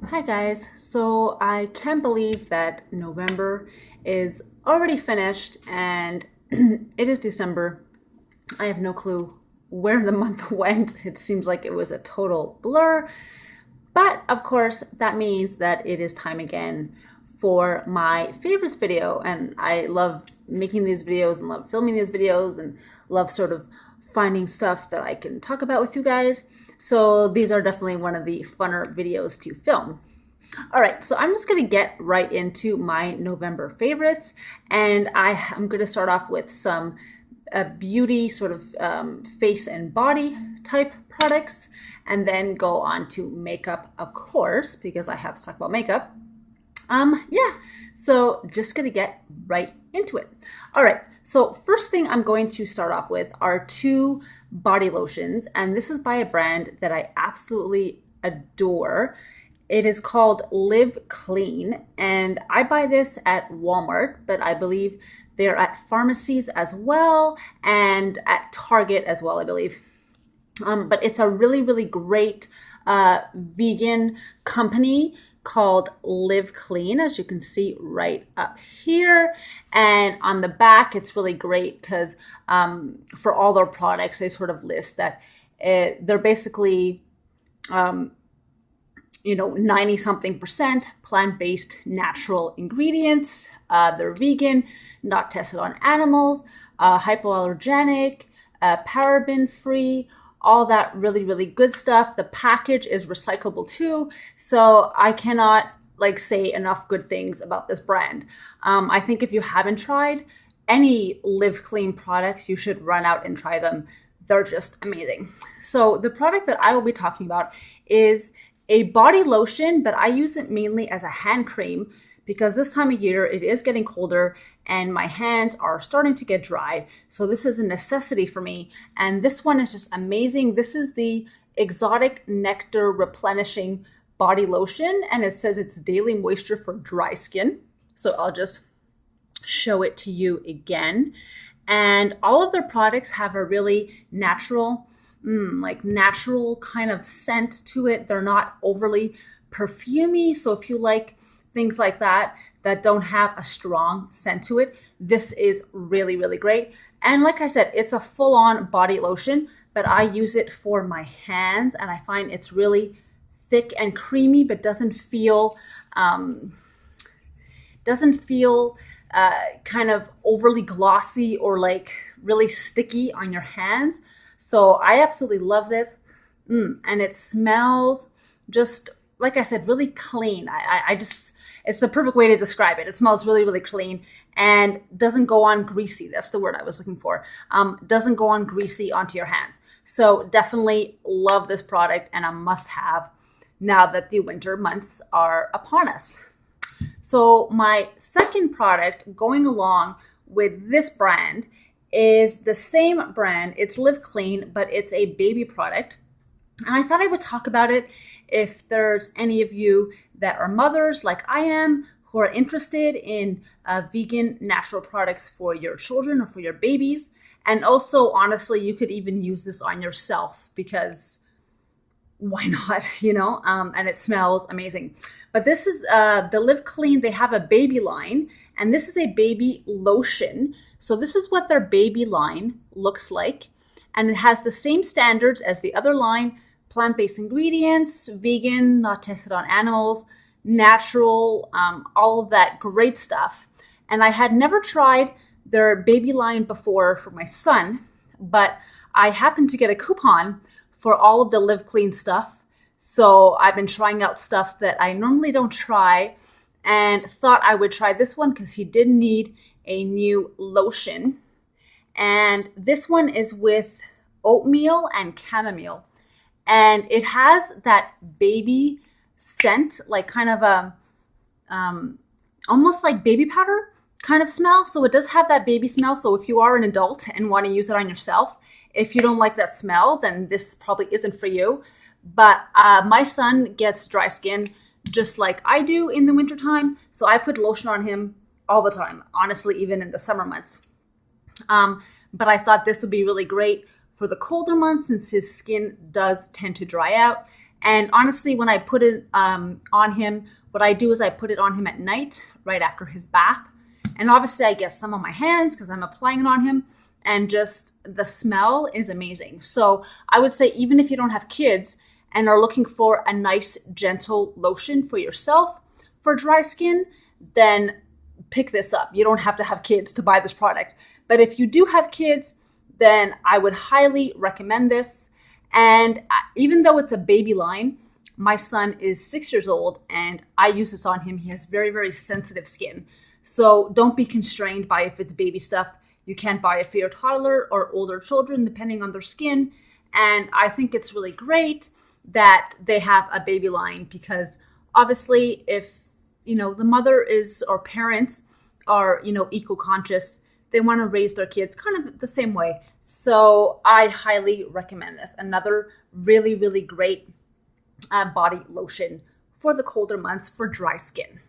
Hi guys, so I can't believe that November is already finished and it is December. I have no clue where the month went. It seems like it was a total blur. But of course, that means that it is time again for my favorites video. And I love making these videos and love filming these videos and love sort of finding stuff that I can talk about with you guys. So these are definitely one of the funner videos to film. All right, so I'm just going to get right into my November favorites. And I'm going to start off with some beauty sort of face and body type products, and then go on to makeup, of course, because I have to talk about makeup. Yeah, so just gonna get right into it. All right, so first thing I'm going to start off with are two body lotions, and this is by a brand that I absolutely adore. It is called Live Clean, and I buy this at Walmart, but I believe they're at pharmacies as well and at Target as well, I believe. But it's a really, really great vegan company called Live Clean, as you can see right up here. And on the back, it's really great because for all their products, they sort of list that they're basically 90 something percent plant-based natural ingredients. They're vegan, not tested on animals, hypoallergenic, paraben free, all that really, really good stuff. The package is recyclable too. So I cannot say enough good things about this brand. I think if you haven't tried any Live Clean products, you should run out and try them. They're just amazing. So the product that I will be talking about is a body lotion, but I use it mainly as a hand cream because this time of year it is getting colder and my hands are starting to get dry. So this is a necessity for me. And this one is just amazing. This is the Exotic Nectar Replenishing Body Lotion, and it says it's daily moisture for dry skin. So I'll just show it to you again. And all of their products have a really natural natural kind of scent to it. They're not overly perfumey. So if you like things like that don't have a strong scent to it, this is really, really great. And like I said, it's a full-on body lotion, but I use it for my hands and I find it's really thick and creamy, but doesn't feel kind of overly glossy or like really sticky on your hands. So I absolutely love this. And it smells just, like I said, really clean. It's the perfect way to describe it. It smells really, really clean and doesn't go on greasy. That's the word I was looking for. Doesn't go on greasy onto your hands. So definitely love this product and a must have now that the winter months are upon us. So my second product going along with this brand is the same brand. It's Live Clean, but it's a baby product. And I thought I would talk about it if there's any of you that are mothers like I am who are interested in vegan natural products for your children or for your babies. And also, honestly, you could even use this on yourself because why not, and it smells amazing. But this is the Live Clean. They have a baby line, and this is a baby lotion. So this is what their baby line looks like. And it has the same standards as the other line: plant-based ingredients, vegan, not tested on animals, natural, all of that great stuff. And I had never tried their baby line before for my son, but I happened to get a coupon for all of the Live Clean stuff. So I've been trying out stuff that I normally don't try and thought I would try this one because he did need a new lotion. And this one is with oatmeal and chamomile. And it has that baby scent, like kind of a, almost like baby powder kind of smell. So it does have that baby smell. So if you are an adult and want to use it on yourself, if you don't like that smell, then this probably isn't for you. But my son gets dry skin just like I do in the wintertime. So I put lotion on him all the time, honestly, even in the summer months. But I thought this would be really great for the colder months since his skin does tend to dry out. And honestly, when I put it on him, what I do is I put it on him at night, right after his bath. And obviously I get some on my hands because I'm applying it on him. And just the smell is amazing. So I would say even if you don't have kids and are looking for a nice, gentle lotion for yourself for dry skin, then pick this up. You don't have to have kids to buy this product. But if you do have kids, then I would highly recommend this. And even though it's a baby line, my son is 6 years old and I use this on him. He has very, very sensitive skin. So don't be constrained by if it's baby stuff. You can't buy it for your toddler or older children, depending on their skin. And I think it's really great that they have a baby line because obviously if, the mother is or parents are, eco-conscious, they want to raise their kids kind of the same way. So I highly recommend this. Another really, really great body lotion for the colder months for dry skin.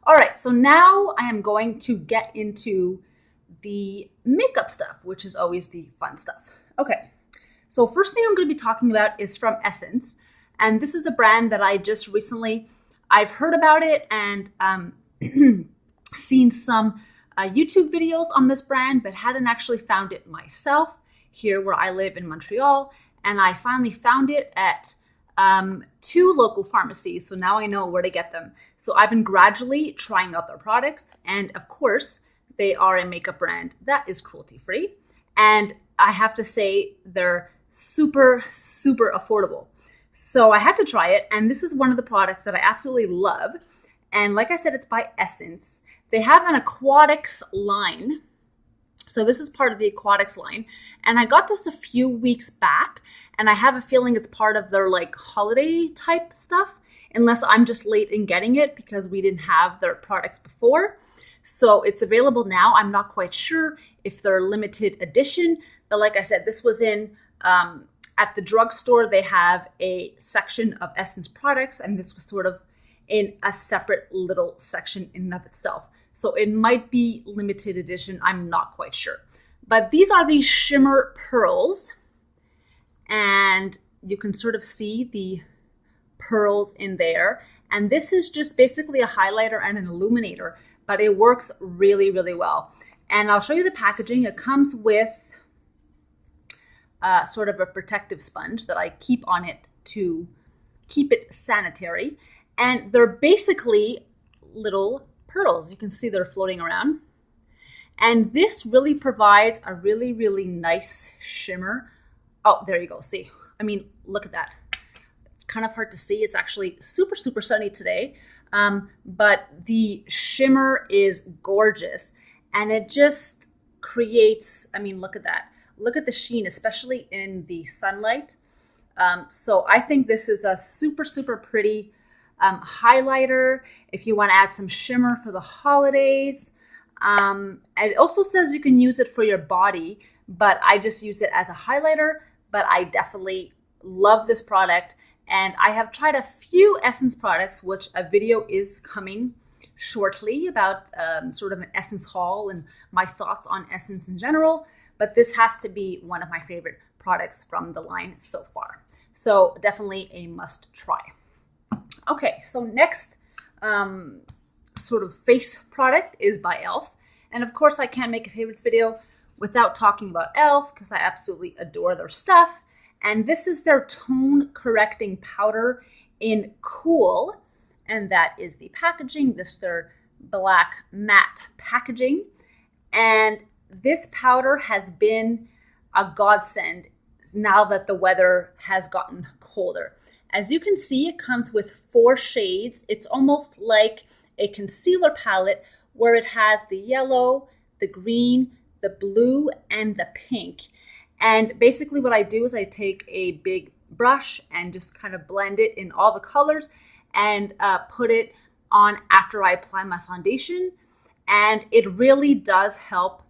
All right, so now I am going to get into the makeup stuff, which is always the fun stuff. Okay, so first thing I'm going to be talking about is from Essence. And this is a brand that I just recently, I've heard about it and seen some YouTube videos on this brand, but hadn't actually found it myself here where I live in Montreal. And I finally found it at 2 local pharmacies. So now I know where to get them. So I've been gradually trying out their products. And of course, they are a makeup brand that is cruelty-free. And I have to say they're super, super affordable. So I had to try it. And this is one of the products that I absolutely love. And like I said, it's by Essence. They have an Aquatix line. So this is part of the Aquatix line. And I got this a few weeks back. And I have a feeling it's part of their like holiday type stuff. Unless I'm just late in getting it because we didn't have their products before. So it's available now. I'm not quite sure if they're limited edition. But like I said, this was in... at the drugstore, they have a section of Essence products, and this was sort of in a separate little section in and of itself. So it might be limited edition. I'm not quite sure. But these are the shimmer pearls, and you can sort of see the pearls in there. And this is just basically a highlighter and an illuminator, but it works really, really well. And I'll show you the packaging. It comes with sort of a protective sponge that I keep on it to keep it sanitary. And they're basically little pearls. You can see they're floating around. And this really provides a really, really nice shimmer. Oh, there you go. See, I mean, look at that. It's kind of hard to see. It's actually super, super sunny today. But the shimmer is gorgeous. And it just creates, I mean, look at that. Look at the sheen, especially in the sunlight. So I think this is a super, super pretty highlighter if you want to add some shimmer for the holidays. And it also says you can use it for your body, but I just use it as a highlighter. But I definitely love this product. And I have tried a few Essence products, which a video is coming shortly about sort of an Essence haul and my thoughts on Essence in general. But this has to be one of my favorite products from the line so far. So definitely a must try. Okay, so next sort of face product is by e.l.f. And of course I can't make a favorites video without talking about e.l.f. because I absolutely adore their stuff. And this is their tone correcting powder in Cool. And that is the packaging. This is their black matte packaging. And this powder has been a godsend now that the weather has gotten colder. As you can see, it comes with 4 shades. It's almost like a concealer palette where it has the yellow, the green, the blue, and the pink. And basically what I do is I take a big brush and just kind of blend it in all the colors and put it on after I apply my foundation. And it really does help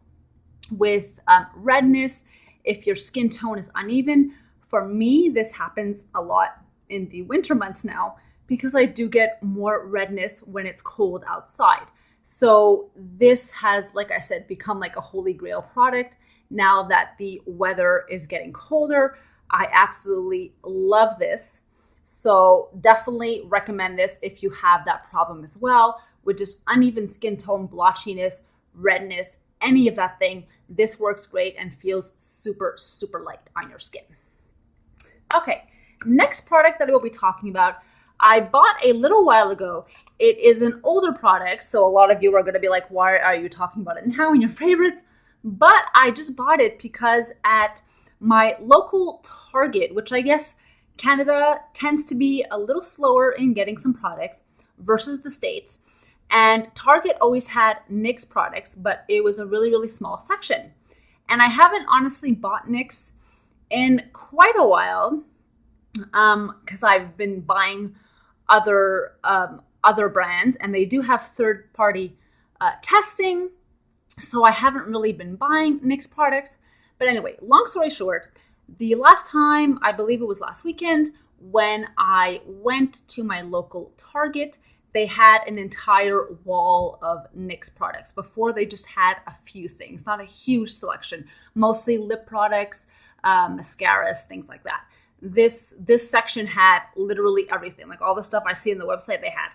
with redness if your skin tone is uneven. For me, this happens a lot in the winter months now because I do get more redness when it's cold outside. So this has, like I said, become like a holy grail product now that the weather is getting colder. I absolutely love this So definitely recommend this if you have that problem as well, with just uneven skin tone, blotchiness, redness, any of that thing. This works great and feels super, super light on your skin. Okay, next product that we'll be talking about, I bought a little while ago. It is an older product, so a lot of you are going to be like, why are you talking about it now in your favorites? But I just bought it because at my local Target, which I guess Canada tends to be a little slower in getting some products versus the States, and Target always had NYX products, but it was a really, really small section. And I haven't honestly bought NYX in quite a while because I've been buying other brands, and they do have third-party testing, so I haven't really been buying NYX products. But anyway, long story short, the last time, I believe it was last weekend, when I went to my local Target, they had an entire wall of NYX products. Before, they just had a few things, not a huge selection, mostly lip products, mascaras, things like that. This section had literally everything, like all the stuff I see on the website they had,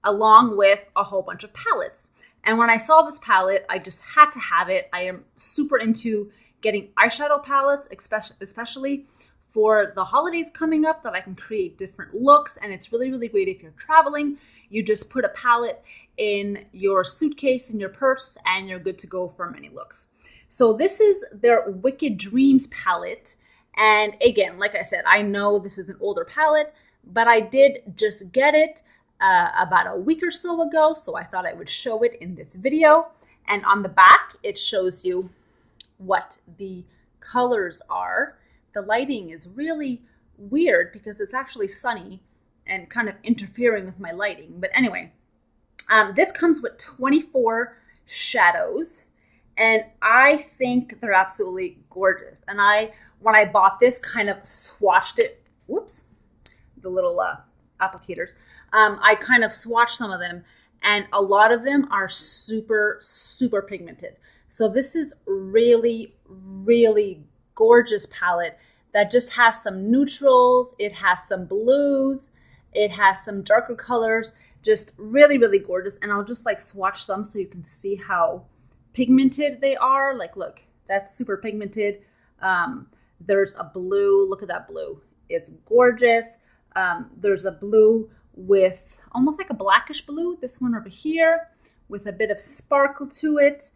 along with a whole bunch of palettes. And when I saw this palette, I just had to have it. I am super into getting eyeshadow palettes, especially for the holidays coming up, that I can create different looks. And it's really, really great if you're traveling. You just put a palette in your suitcase, in your purse, and you're good to go for many looks. So this is their Wicked Dreams palette. And again, like I said, I know this is an older palette, but I did just get it about a week or so ago. So I thought I would show it in this video. And on the back, it shows you what the colors are. The lighting is really weird because it's actually sunny and kind of interfering with my lighting. But anyway, this comes with 24 shadows, and I think they're absolutely gorgeous. And when I bought this, kind of swatched it. Whoops, the little applicators. I kind of swatched some of them, and a lot of them are super, super pigmented. So this is really, really gorgeous palette that just has some neutrals. It has some blues. It has some darker colors. Just really, really gorgeous. And I'll just like swatch some so you can see how pigmented they are. Like, look, that's super pigmented. There's a blue. Look at that blue. It's gorgeous. There's a blue with almost like a blackish blue. This one over here with a bit of sparkle to it.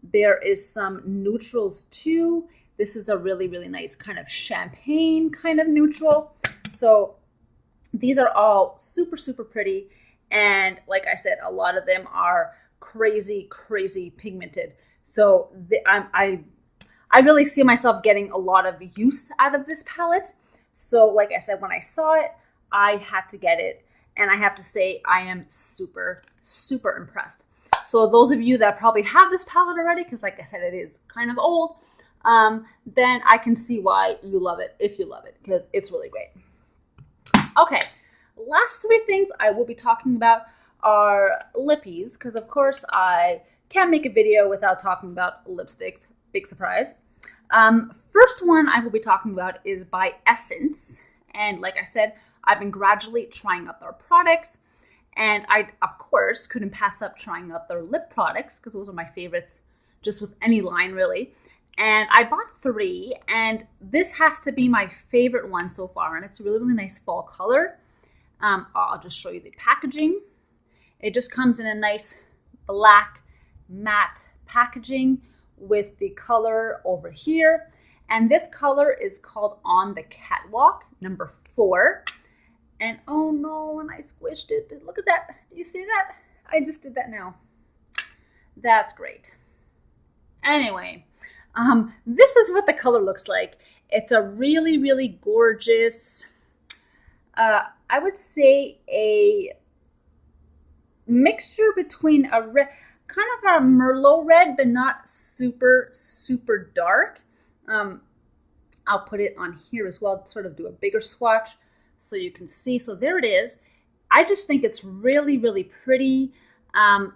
There is some neutrals too. This is a really, really nice kind of champagne kind of neutral. So these are all super, super pretty. And like I said, a lot of them are crazy, crazy pigmented. So I really see myself getting a lot of use out of this palette. So like I said, when I saw it, I had to get it. And I have to say, I am super, super impressed. So those of you that probably have this palette already, because like I said, it is kind of old, then I can see why you love it, if you love it, because it's really great. Okay, last three things I will be talking about are lippies, because of course I can't make a video without talking about lipsticks. Big surprise. First one I will be talking about is by Essence. And like I said, I've been gradually trying out their products. And I, of course, couldn't pass up trying out their lip products because those are my favorites just with any line, really. And I bought 3, and this has to be my favorite one so far. And it's a really, really nice fall color. I'll just show you the packaging. It just comes in a nice black matte packaging with the color over here. And this color is called On the Catwalk, number 4. And oh no, and I squished it. Look at that. Do you see that? I just did that now. That's great. Anyway, this is what the color looks like. It's a really, really gorgeous, I would say a mixture between a red, kind of a Merlot red, but not super, super dark. I'll put it on here as well, sort of do a bigger swatch so you can see. So there it is. I just think it's really, really pretty.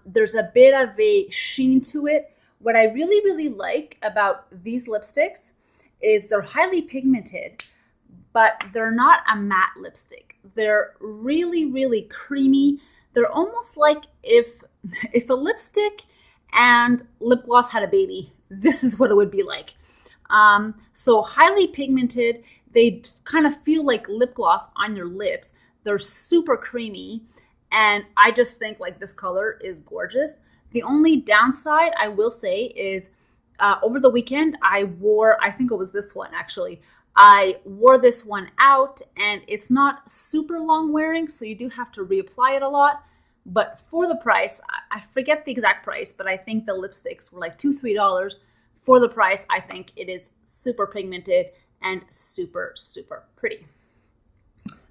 There's a bit of a sheen to it. What I really, really like about these lipsticks is they're highly pigmented, but they're not a matte lipstick. They're really, really creamy. They're almost like if a lipstick and lip gloss had a baby, this is what it would be like. So highly pigmented. They kind of feel like lip gloss on your lips. They're super creamy. And I just think like this color is gorgeous. The only downside I will say is over the weekend, I think it was this one actually. I wore this one out and it's not super long wearing, so you do have to reapply it a lot. But for the price, I forget the exact price, but I think the lipsticks were like $2-3. For the price, I think it is super pigmented and super, super pretty.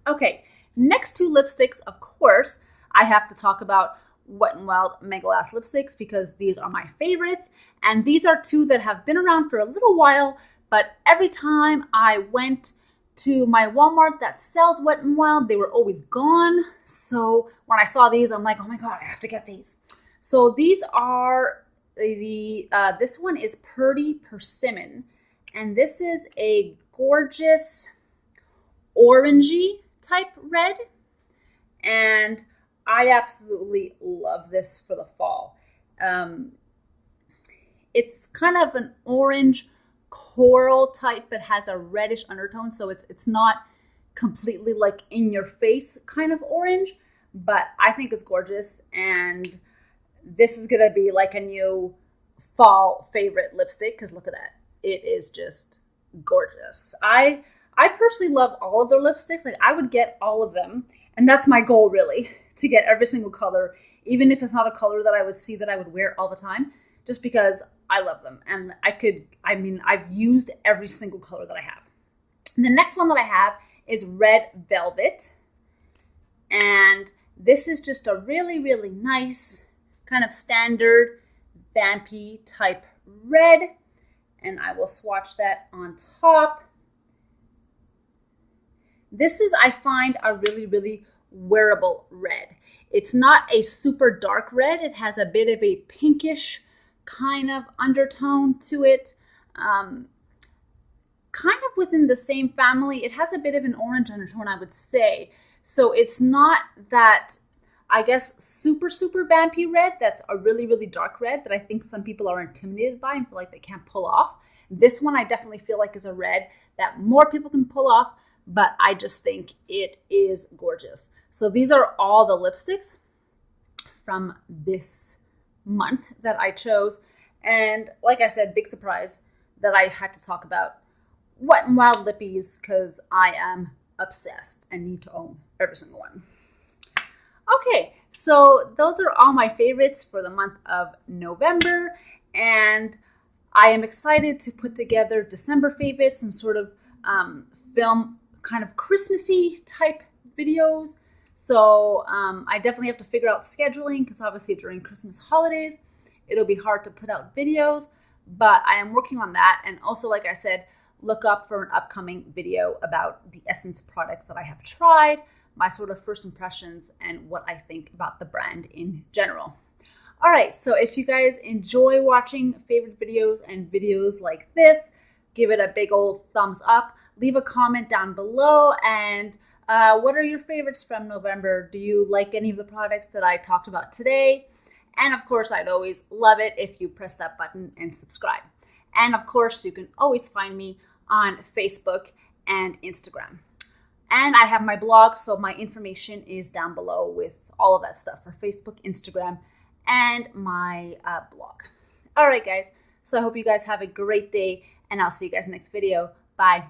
Okay, next to lipsticks, of course, I have to talk about Wet n Wild Megalast lipsticks because these are my favorites. And these are two that have been around for a little while, but every time I went to my Walmart that sells Wet n Wild, they were always gone. So when I saw these, I'm like, oh my God, I have to get these. So these are this one is Purty Persimmon. And this is a gorgeous orangey type red. And I absolutely love this for the fall. It's kind of an orange coral type, but has a reddish undertone. So it's not completely like in your face kind of orange, but I think it's gorgeous. And this is going to be like a new fall favorite lipstick because look at that. It is just gorgeous. I personally love all of their lipsticks. Like I would get all of them. And that's my goal really, to get every single color, even if it's not a color that I would see that I would wear all the time, just because I love them. And I've used every single color that I have. And the next one that I have is Red Velvet. And this is just a really, really nice kind of standard vampy type red. And I will swatch that on top. This is, I find, a really, really wearable red. It's not a super dark red. It has a bit of a pinkish kind of undertone to it. Kind of within the same family. It has a bit of an orange undertone, I would say. So it's not that, I guess, super, super vampy red. That's a really, really dark red that I think some people are intimidated by and feel like they can't pull off. This one I definitely feel like is a red that more people can pull off, but I just think it is gorgeous. So these are all the lipsticks from this month that I chose. And like I said, big surprise that I had to talk about Wet n Wild lippies because I am obsessed and need to own every single one. Okay, so those are all my favorites for the month of November. And I am excited to put together December favorites and sort of film kind of Christmassy type videos. So I definitely have to figure out scheduling because obviously during Christmas holidays, it'll be hard to put out videos, but I am working on that. And also, like I said, look up for an upcoming video about the Essence products that I have tried, my sort of first impressions, and what I think about the brand in general. All right, so if you guys enjoy watching favorite videos and videos like this, give it a big old thumbs up. Leave a comment down below. And what are your favorites from November? Do you like any of the products that I talked about today? And of course, I'd always love it if you press that button and subscribe. And of course, you can always find me on Facebook and Instagram. And I have my blog, so my information is down below with all of that stuff for Facebook, Instagram, and my blog. All right, guys. So I hope you guys have a great day, and I'll see you guys next video. Bye.